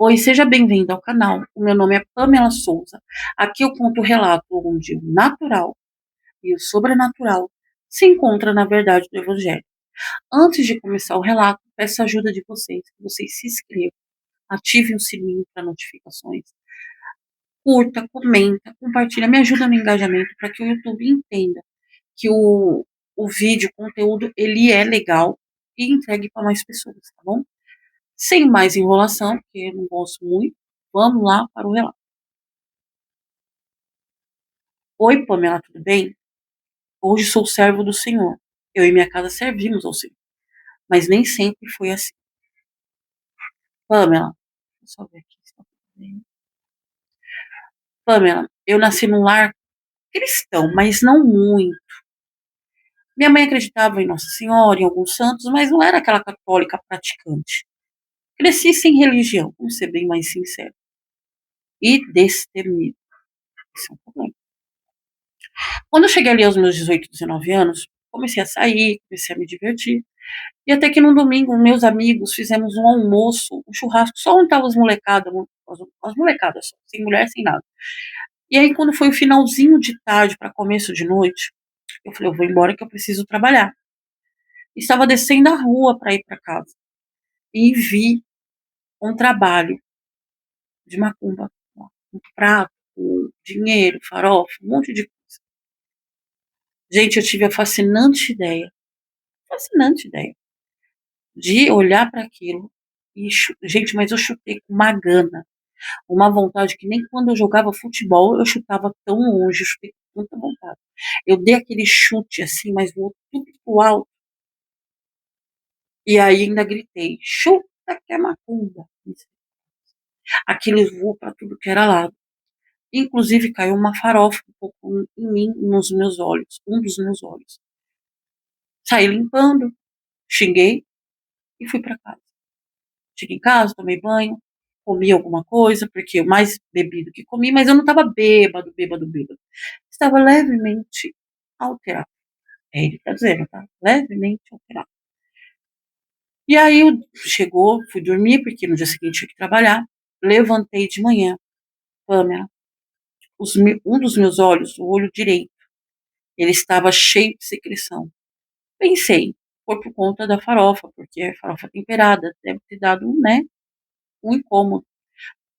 Oi, seja bem-vindo ao canal. O meu nome é Pamela Souza. Aqui eu conto o relato onde o natural e o sobrenatural se encontram na verdade do Evangelho. Antes de começar o relato, peço a ajuda de vocês, que vocês se inscrevam, ativem o sininho para notificações, curta, comenta, compartilha, me ajuda no engajamento para que o YouTube entenda que o vídeo, o conteúdo, ele é legal e entregue para mais pessoas, tá bom? Sem mais enrolação, porque eu não gosto muito, vamos lá para o relato. Oi, Pamela, tudo bem? Hoje sou servo do Senhor. Eu e minha casa servimos ao Senhor, mas nem sempre foi assim. Pamela, deixa eu só ver aqui. Pamela, eu nasci num lar cristão, mas não muito. Minha mãe acreditava em Nossa Senhora, em alguns santos, mas não era aquela católica praticante. Cresci sem religião, vamos ser bem mais sincero. E destemido. Isso é um problema. Quando eu cheguei ali aos meus 18, 19 anos, comecei a sair, comecei a me divertir. E até que num domingo, meus amigos fizemos um almoço, um churrasco, só onde estavam as molecadas, as molecadas só, sem mulher, sem nada. E aí, quando foi o finalzinho de tarde para começo de noite, eu falei, eu vou embora que eu preciso trabalhar. Estava descendo a rua para ir para casa e vi um trabalho de macumba, um prato, um dinheiro, farofa, um monte de coisa. Gente, eu tive a fascinante ideia, de olhar para aquilo e, gente, mas eu chutei com uma gana, uma vontade que nem quando eu jogava futebol eu chutava tão longe, eu chutei com tanta vontade. Eu dei aquele chute assim, mas voou tudo pro alto. E aí ainda gritei, chuta que é macumba. Aquilo voou para tudo que era lado. Inclusive caiu uma farofa um pouco em mim, nos meus olhos, um dos meus olhos. Saí limpando, xinguei e fui para casa. Cheguei em casa, tomei banho, comi alguma coisa, porque eu mais bebi do que comi, mas eu não estava bêbado. Estava levemente alterado. É ele que tá dizendo, tá? Levemente alterado. E aí chegou, fui dormir, porque no dia seguinte tinha que trabalhar. Levantei de manhã, Pamela, um dos meus olhos, o olho direito, ele estava cheio de secreção. Pensei, foi por conta da farofa, porque é farofa temperada, deve ter dado, né, um incômodo.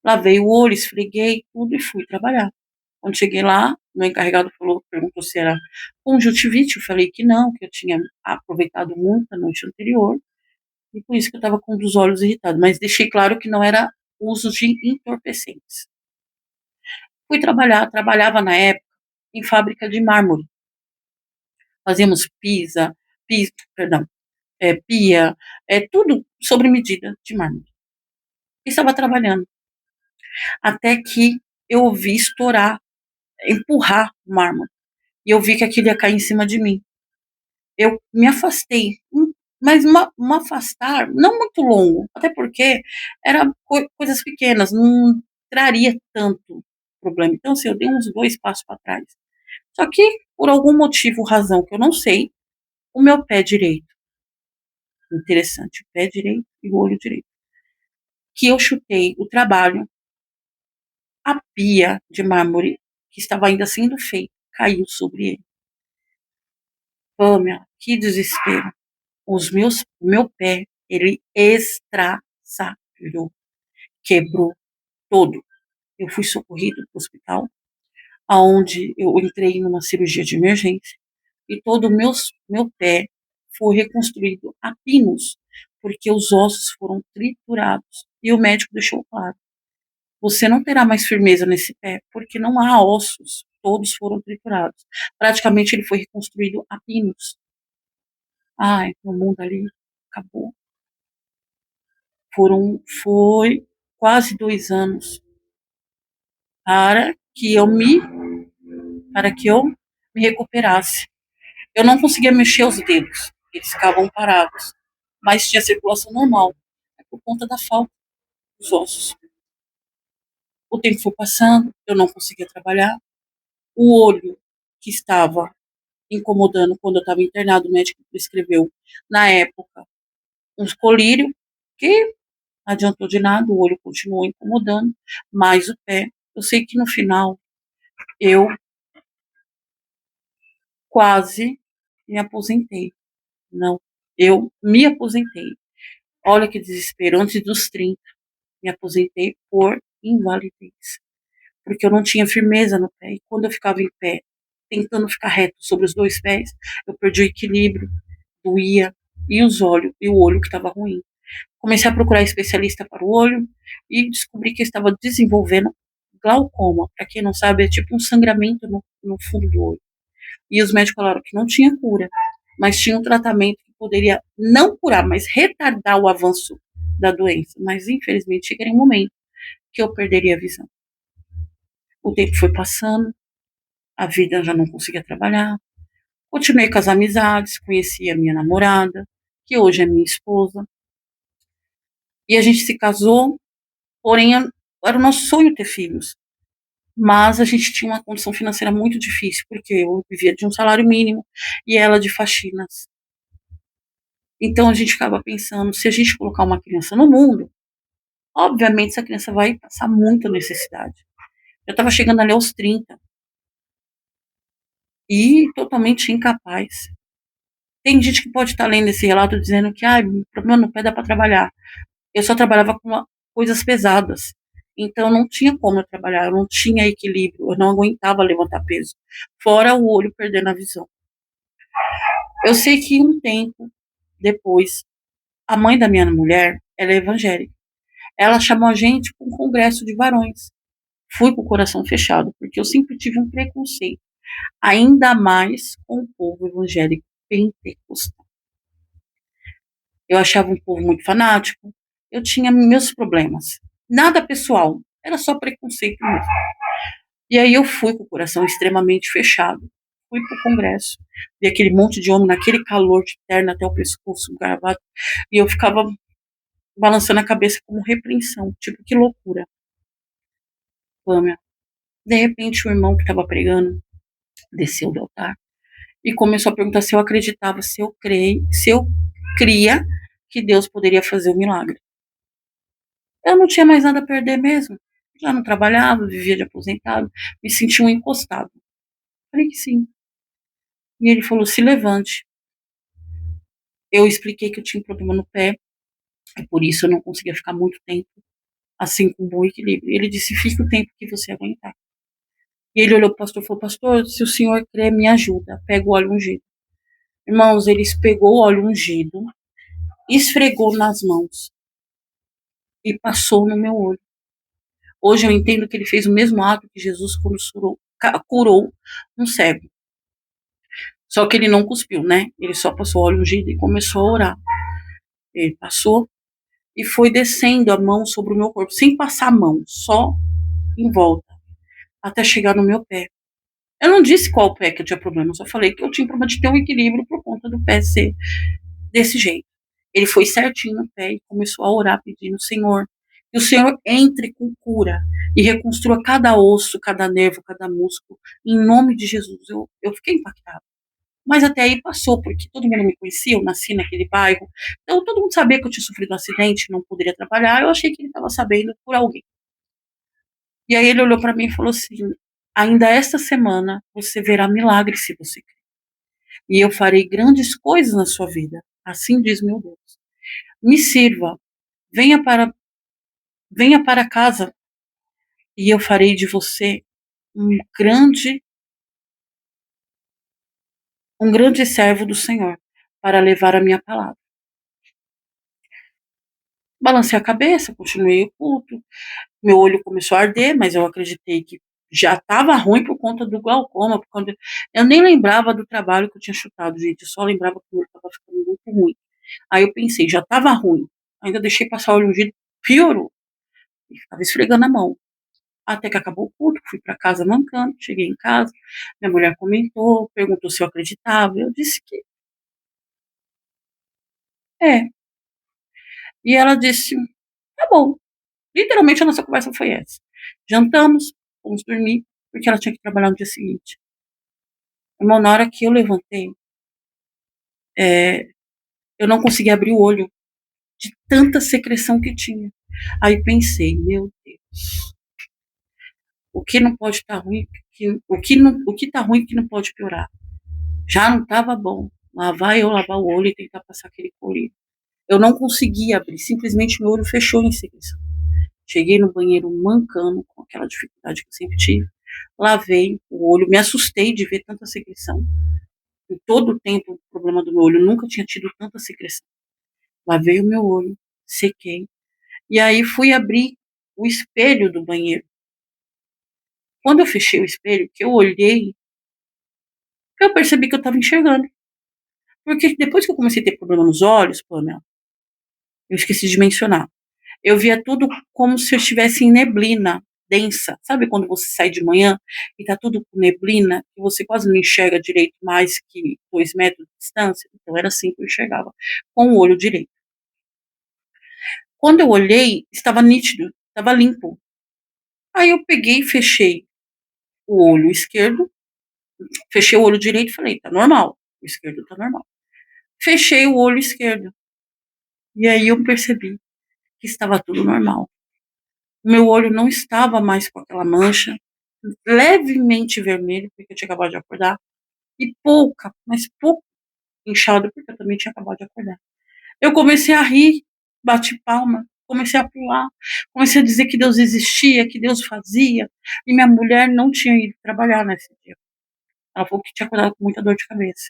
Lavei o olho, esfreguei tudo e fui trabalhar. Quando cheguei lá, meu encarregado perguntou se era conjuntivite. Eu falei que não, que eu tinha aproveitado muito a noite anterior e por isso que eu estava com um dos olhos irritados. Mas deixei claro que não era uso de entorpecentes. Fui trabalhar, trabalhava na época em fábrica de mármore. Fazíamos perdão, pia, tudo sobre medida de mármore. E estava trabalhando. Até que eu ouvi estourar, empurrar o mármore. E eu vi que aquilo ia cair em cima de mim. Eu me afastei, mas um afastar não muito longo, até porque eram coisas pequenas, não traria tanto problema. Então, assim, eu dei uns 2 passos para trás. Só que, por algum motivo, razão que eu não sei, o meu pé direito, interessante, o pé direito e o olho direito, que eu chutei o trabalho, a pia de mármore que estava ainda sendo feita, caiu sobre ele. Pamela, que desespero. O meu pé, ele estraçalhou, quebrou todo. Eu fui socorrido para o hospital, aonde eu entrei numa cirurgia de emergência e todo o meu pé foi reconstruído a pinos, porque os ossos foram triturados. E o médico deixou claro: você não terá mais firmeza nesse pé, porque não há ossos, todos foram triturados. Praticamente ele foi reconstruído a pinos. Ai, meu mundo ali acabou. Foi quase 2 anos para que eu me, para que eu me recuperasse. Eu não conseguia mexer os dedos, eles ficavam parados, mas tinha circulação normal, por conta da falta dos ossos. O tempo foi passando, eu não conseguia trabalhar. O olho que estava incomodando quando eu estava internado, o médico prescreveu, na época, um colírio, que adiantou de nada, o olho continuou incomodando, mais o pé. Eu sei que no final eu quase me aposentei. Não, eu me aposentei. Olha que desespero, antes dos 30, me aposentei por invalidez, porque eu não tinha firmeza no pé. E quando eu ficava em pé, tentando ficar reto sobre os dois pés, eu perdi o equilíbrio, doía, e os olhos, e o olho que estava ruim. Comecei a procurar especialista para o olho e descobri que eu estava desenvolvendo glaucoma. Para quem não sabe, é tipo um sangramento no fundo do olho. E os médicos falaram que não tinha cura, mas tinha um tratamento que poderia não curar, mas retardar o avanço da doença. Mas infelizmente chegaria um momento que eu perderia a visão. O tempo foi passando, a vida já não conseguia trabalhar. Continuei com as amizades, conheci a minha namorada, que hoje é minha esposa. E a gente se casou, porém era o nosso sonho ter filhos. Mas a gente tinha uma condição financeira muito difícil, porque eu vivia de um salário mínimo e ela de faxinas. Então a gente ficava pensando, se a gente colocar uma criança no mundo, obviamente essa criança vai passar muita necessidade. Eu estava chegando ali aos 30 e totalmente incapaz. Tem gente que pode estar lendo esse relato dizendo que problema no pé dá para trabalhar. Eu só trabalhava com coisas pesadas. Então não tinha como eu trabalhar, eu não tinha equilíbrio, eu não aguentava levantar peso. Fora o olho perdendo a visão. Eu sei que um tempo depois, a mãe da minha mulher, ela é evangélica. Ela chamou a gente para um congresso de varões. Fui com o coração fechado, porque eu sempre tive um preconceito, ainda mais com o povo evangélico pentecostal. Eu achava um povo muito fanático, eu tinha meus problemas. Nada pessoal, era só preconceito mesmo. E aí eu fui com o coração extremamente fechado. Fui pro congresso, vi aquele monte de homem naquele calor de terno até o pescoço, gravado, e eu ficava balançando a cabeça como repreensão, tipo, que loucura. Pâmela. De repente, o irmão que estava pregando desceu do altar e começou a perguntar se eu acreditava, se eu cria que Deus poderia fazer o milagre. Eu não tinha mais nada a perder mesmo. Já não trabalhava, vivia de aposentado, me sentia um encostado. Falei que sim. E ele falou: se levante. Eu expliquei que eu tinha um problema no pé, e por isso eu não conseguia ficar muito tempo assim com bom equilíbrio. Ele disse: fique o tempo que você aguentar. E ele olhou para o pastor e falou: pastor, se o senhor crer, me ajuda. Pega o óleo ungido. Irmãos, eles pegou o óleo ungido, esfregou nas mãos e passou no meu olho. Hoje eu entendo que ele fez o mesmo ato que Jesus quando curou um cego. Só que ele não cuspiu, né? Ele só passou óleo ungido e começou a orar. Ele passou e foi descendo a mão sobre o meu corpo, sem passar a mão, só em volta, até chegar no meu pé. Eu não disse qual pé que eu tinha problema, eu só falei que eu tinha problema de ter um equilíbrio por conta do pé ser desse jeito. Ele foi certinho no pé e começou a orar pedindo: Senhor, que o Senhor entre com cura e reconstrua cada osso, cada nervo, cada músculo, em nome de Jesus. Eu fiquei impactada. Mas até aí passou, porque todo mundo me conhecia, eu nasci naquele bairro, então todo mundo sabia que eu tinha sofrido um acidente, não poderia trabalhar, eu achei que ele estava sabendo por alguém. E aí ele olhou para mim e falou assim: ainda esta semana você verá milagres se você crer. E eu farei grandes coisas na sua vida. Assim diz meu Deus. Me sirva, venha para, venha para casa e eu farei de você um grande, um grande servo do Senhor para levar a minha palavra. Balancei a cabeça, continuei o culto, meu olho começou a arder, mas eu acreditei que já estava ruim por conta do glaucoma, por conta... eu nem lembrava do trabalho que eu tinha chutado, gente, eu só lembrava que o olho estava ficando muito ruim. Aí eu pensei, já estava ruim, ainda deixei passar o olho ungido, piorou, e ficava esfregando a mão. Até que acabou o culto, fui para casa mancando, cheguei em casa, minha mulher comentou, perguntou se eu acreditava, eu disse que é. E ela disse: tá bom. Literalmente a nossa conversa foi essa. Jantamos, fomos dormir, porque ela tinha que trabalhar no dia seguinte. Irmão, na hora que eu levantei, eu não conseguia abrir o olho de tanta secreção que tinha. Aí pensei, meu Deus, o que não pode estar ruim, o que tá ruim que não pode piorar. Já não estava bom. Lá vai eu lavar o olho e tentar passar aquele colírio. Eu não conseguia abrir, simplesmente meu olho fechou em secreção. Cheguei no banheiro mancando, com aquela dificuldade que eu sempre tive. Lavei o olho, me assustei de ver tanta secreção. Em todo o tempo, o problema do meu olho, nunca tinha tido tanta secreção. Lavei o meu olho, sequei. E aí fui abrir o espelho do banheiro. Quando eu fechei o espelho, que eu olhei, eu percebi que eu estava enxergando. Porque depois que eu comecei a ter problema nos olhos, Pamela, eu esqueci de mencionar. Eu via tudo como se eu estivesse em neblina densa. Sabe quando você sai de manhã e tá tudo com neblina, e você quase não enxerga direito mais que 2 metros de distância? Então era assim que eu enxergava, com o olho direito. Quando eu olhei, estava nítido, estava limpo. Aí eu peguei e fechei o olho esquerdo, fechei o olho direito e falei, tá normal. O esquerdo tá normal. Fechei o olho esquerdo. E aí eu percebi que estava tudo normal. O meu olho não estava mais com aquela mancha, levemente vermelho, porque eu tinha acabado de acordar, e pouca, mas pouco inchado, porque eu também tinha acabado de acordar. Eu comecei a rir, bati palma, comecei a pular, comecei a dizer que Deus existia, que Deus fazia, e minha mulher não tinha ido trabalhar nesse dia. Ela falou que tinha acordado com muita dor de cabeça.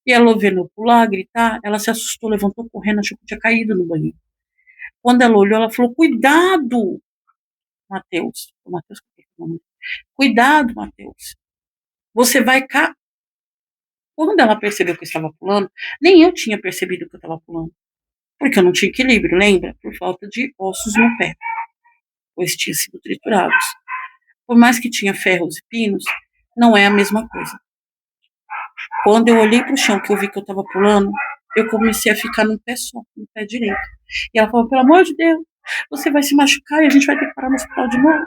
E ela ouvindo eu pular, gritar, ela se assustou, levantou correndo, achou que eu tinha caído no banheiro. Quando ela olhou, ela falou, cuidado, Matheus. O Matheus, cuidado, Matheus. Você vai cá. Quando ela percebeu que eu estava pulando, nem eu tinha percebido que eu estava pulando. Porque eu não tinha equilíbrio, lembra? Por falta de ossos no pé, pois tinha sido triturados. Por mais que tinha ferros e pinos, não é a mesma coisa. Quando eu olhei para o chão, que eu vi que eu estava pulando, eu comecei a ficar num pé só, no pé direito. E ela falou, pelo amor de Deus, você vai se machucar e a gente vai ter que parar no hospital de novo.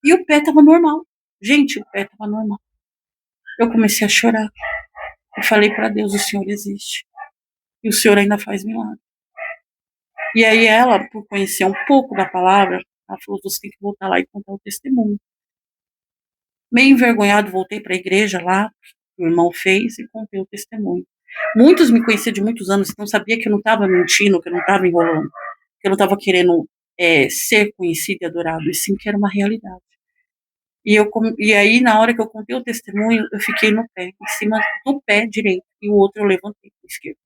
E o pé estava normal. Gente, o pé estava normal. Eu comecei a chorar. Eu falei para Deus, o Senhor existe. E o Senhor ainda faz milagre. E aí ela, por conhecer um pouco da palavra, ela falou, você tem que voltar lá e contar o testemunho. Meio envergonhado, voltei para a igreja lá, que o irmão fez, e contei o testemunho. Muitos me conheciam de muitos anos, então sabia que eu não estava mentindo, que eu não estava enrolando, que eu não estava querendo ser conhecido e adorado, e sim que era uma realidade. E aí, na hora que eu contei o testemunho, eu fiquei no pé, em cima do pé direito, e o outro eu levantei com o esquerdo.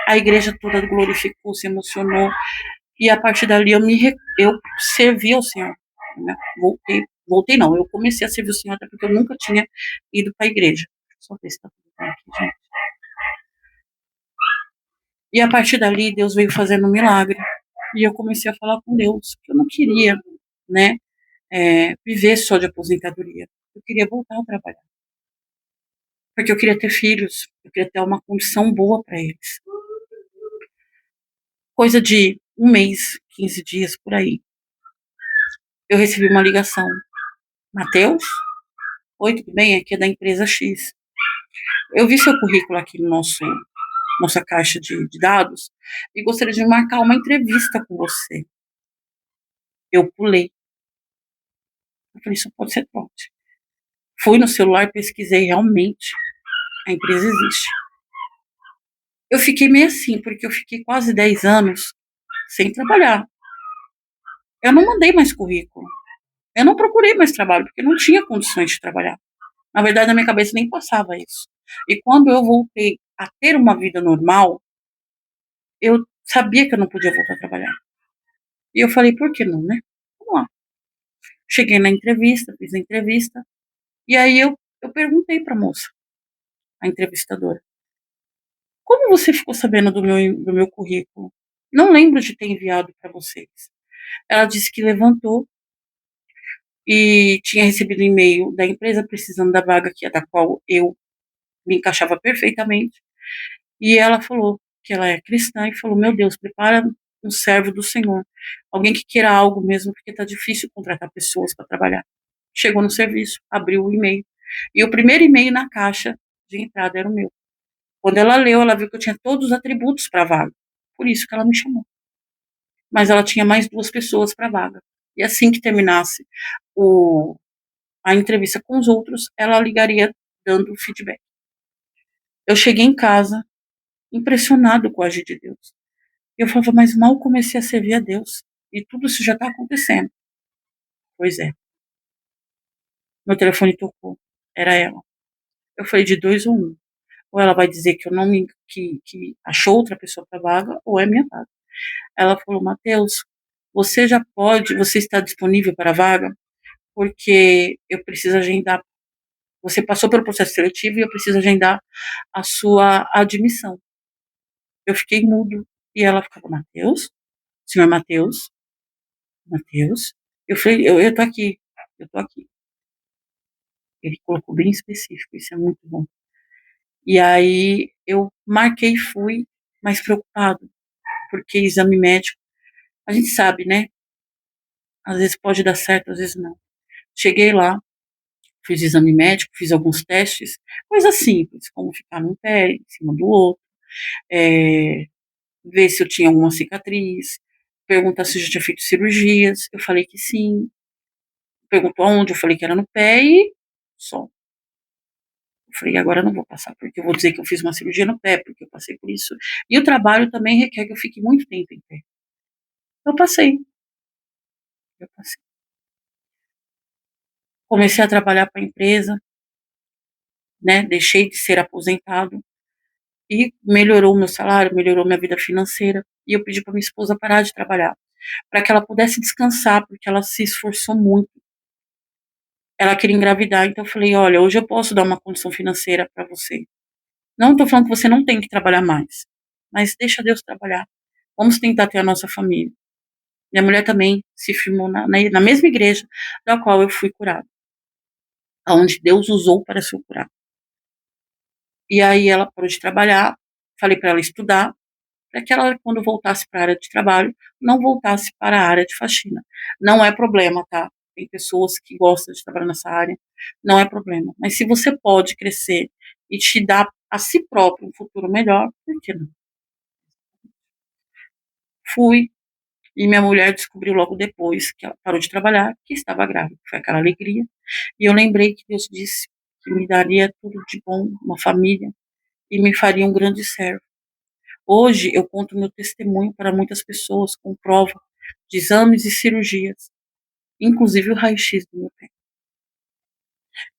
A igreja toda glorificou, se emocionou, e a partir dali eu servi ao Senhor. Né? Voltei não, eu comecei a servir o Senhor, até porque eu nunca tinha ido para a igreja. Só ver se tá tudo bem aqui, gente. E a partir dali, Deus veio fazendo um milagre. E eu comecei a falar com Deus, que eu não queria, né, viver só de aposentadoria. Eu queria voltar a trabalhar. Porque eu queria ter filhos, eu queria ter uma condição boa para eles. Coisa de um mês, 15 dias, por aí. Eu recebi uma ligação. Matheus? Oi, tudo bem? Aqui é da empresa X. Eu vi seu currículo aqui no nossa caixa de dados e gostaria de marcar uma entrevista com você. Eu pulei. Eu falei, isso pode ser pronto. Fui no celular, pesquisei realmente. A empresa existe. Eu fiquei meio assim, porque eu fiquei quase 10 anos sem trabalhar. Eu não mandei mais currículo. Eu não procurei mais trabalho, porque não tinha condições de trabalhar. Na verdade, na minha cabeça nem passava isso. E quando eu voltei a ter uma vida normal, eu sabia que eu não podia voltar a trabalhar. E eu falei, por que não, né? Vamos lá. Cheguei na entrevista, fiz a entrevista, e aí eu perguntei para a moça, a entrevistadora, como você ficou sabendo do meu currículo? Não lembro de ter enviado para vocês. Ela disse que levantou e tinha recebido um e-mail da empresa precisando da vaga da qual eu me encaixava perfeitamente. E ela falou que ela é cristã e falou, meu Deus, prepara um servo do Senhor. Alguém que queira algo mesmo, porque tá difícil contratar pessoas para trabalhar. Chegou no serviço, abriu o e-mail. E o primeiro e-mail na caixa de entrada era o meu. Quando ela leu, ela viu que eu tinha todos os atributos para a vaga. Por isso que ela me chamou. mas ela tinha mais 2 pessoas para vaga. E assim que terminasse o a entrevista com os outros, ela ligaria dando feedback. Eu cheguei em casa impressionado com o agir de Deus. Eu falava: "Mas mal comecei a servir a Deus e tudo isso já está acontecendo". Pois é, meu telefone tocou, era ela. Eu falei: "De 2 ou 1, ou ela vai dizer que eu não me que achou outra pessoa para vaga, ou é minha vaga". Ela falou: "Mateus, você está disponível para a vaga? Porque eu preciso agendar, você passou pelo processo seletivo e eu preciso agendar a sua admissão". Eu fiquei mudo e ela ficava: "Mateus? Senhor Mateus? Mateus?". Eu falei: "Eu tô aqui, eu tô aqui". Ele colocou bem específico, isso é muito bom. E aí eu marquei e fui, mas preocupado, porque exame médico, a gente sabe, né, às vezes pode dar certo, às vezes não. Cheguei lá, fiz exame médico, fiz alguns testes, coisas simples, como ficar num pé em cima do outro, ver se eu tinha alguma cicatriz, perguntar se eu já tinha feito cirurgias, eu falei que sim, perguntou aonde, eu falei que era no pé e só. Eu falei: "Agora eu não vou passar, porque eu vou dizer que eu fiz uma cirurgia no pé, porque eu passei por isso". E o trabalho também requer que eu fique muito tempo em pé. Eu passei, eu passei. Comecei a trabalhar para a empresa, né, deixei de ser aposentado e melhorou o meu salário, melhorou minha vida financeira, e eu pedi para minha esposa parar de trabalhar, para que ela pudesse descansar, porque ela se esforçou muito. Ela queria engravidar, então eu falei: "Olha, hoje eu posso dar uma condição financeira para você. Não estou falando que você não tem que trabalhar mais, mas deixa Deus trabalhar. Vamos tentar ter a nossa família". Minha mulher também se firmou na mesma igreja da qual eu fui curada, aonde Deus usou para se curar. E aí ela parou de trabalhar, falei para ela estudar, para que ela, quando voltasse para a área de trabalho, não voltasse para a área de faxina. Não é problema, tá? Tem pessoas que gostam de trabalhar nessa área, não é problema. Mas se você pode crescer e te dar a si próprio um futuro melhor, por que não? Fui, e minha mulher descobriu logo depois que ela parou de trabalhar, que estava grávida. Foi aquela alegria. E eu lembrei que Deus disse que me daria tudo de bom, uma família, e me faria um grande servo. Hoje eu conto meu testemunho para muitas pessoas com prova de exames e cirurgias, inclusive o raio-x do meu pé.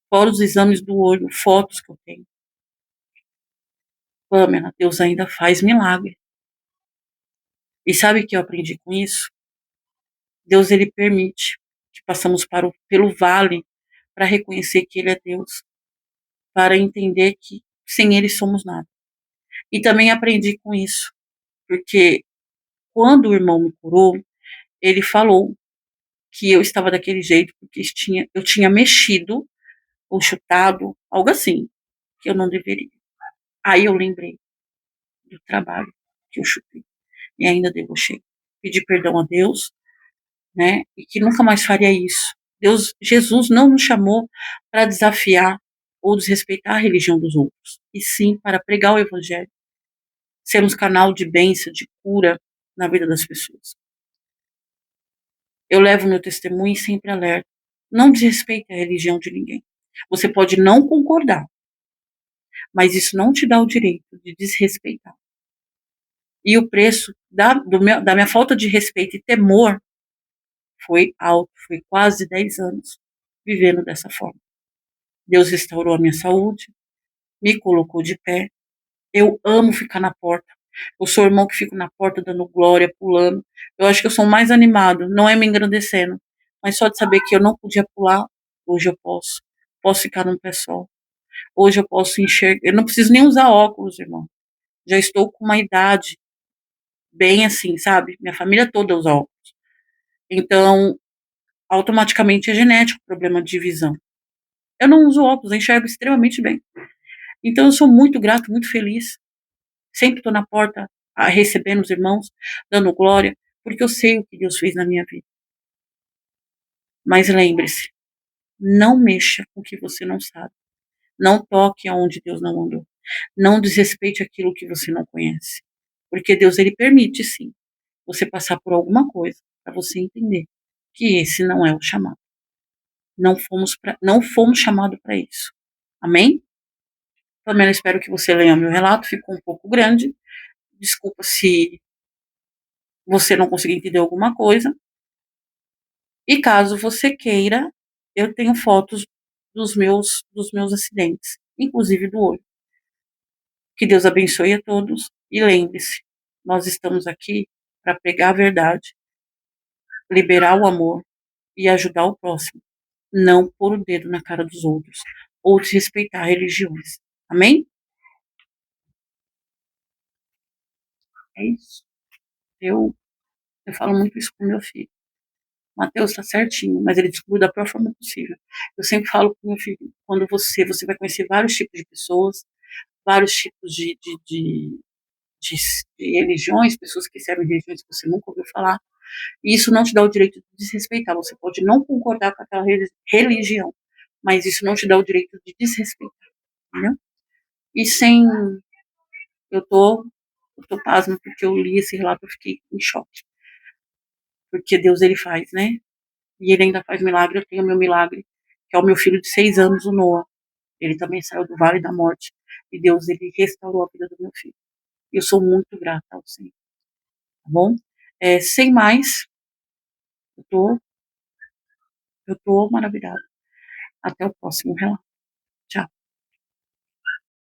Fora os exames do olho, fotos que eu tenho. Pamela, Deus ainda faz milagre. E sabe o que eu aprendi com isso? Deus, ele permite que passamos pelo vale para reconhecer que ele é Deus, para entender que sem ele somos nada. E também aprendi com isso, porque quando o irmão me curou, ele falou que eu estava daquele jeito porque eu tinha mexido ou chutado, algo assim, que eu não deveria. Aí eu lembrei do trabalho que eu chutei e ainda debochei. Pedi perdão a Deus, né, e que nunca mais faria isso. Jesus não nos chamou para desafiar ou desrespeitar a religião dos outros, e sim para pregar o evangelho, sermos canal de bênção, de cura na vida das pessoas. Eu levo meu testemunho e sempre alerto. Não desrespeite a religião de ninguém. Você pode não concordar, mas isso não te dá o direito de desrespeitar. E o preço da minha falta de respeito e temor foi alto, foi quase 10 anos vivendo dessa forma. Deus restaurou a minha saúde, me colocou de pé. Eu amo ficar na porta. Eu sou o irmão que fico na porta dando glória, pulando. Eu acho que eu sou mais animado, não é me engrandecendo, mas só de saber que eu não podia pular, hoje eu posso. Posso ficar num pé só. Hoje eu posso enxergar. Eu não preciso nem usar óculos, irmão. Já estou com uma idade bem assim, sabe? Minha família toda usa óculos. Então, automaticamente é genético o problema de visão. Eu não uso óculos, eu enxergo extremamente bem. Então, eu sou muito grato, muito feliz. Sempre estou na porta recebendo os irmãos, dando glória, porque eu sei o que Deus fez na minha vida. Mas lembre-se, não mexa com o que você não sabe. Não toque aonde Deus não mandou. Não desrespeite aquilo que você não conhece. Porque Deus, ele permite, sim. você passar por alguma coisa, para você entender que esse não é o chamado. Não fomos chamados para isso. Amém? Também espero que você leia meu relato, ficou um pouco grande. Desculpa se você não conseguiu entender alguma coisa. E caso você queira, eu tenho fotos dos meus acidentes, inclusive do olho. Que Deus abençoe a todos e lembre-se, nós estamos aqui para pregar a verdade, liberar o amor e ajudar o próximo, não pôr o dedo na cara dos outros ou desrespeitar religiões. Amém? É isso. Eu falo muito isso com meu filho. Mateus está certinho, mas ele descobriu da pior forma possível. Eu sempre falo com meu filho, quando você vai conhecer vários tipos de pessoas, vários tipos de, de religiões, pessoas que servem religiões que você nunca ouviu falar, e isso não te dá o direito de desrespeitar. Você pode não concordar com aquela religião, mas isso não te dá o direito de desrespeitar, entendeu? E sem, eu tô pasma porque eu li esse relato, eu fiquei em choque. Porque Deus, ele faz, né? E ele ainda faz milagre. Eu tenho meu milagre, que é o meu filho de 6 anos, o Noah. Ele também saiu do vale da morte. E Deus, ele restaurou a vida do meu filho. Eu sou muito grata ao Senhor, tá bom? Sem mais, eu tô, eu tô maravilhada. Até o próximo relato. Tchau.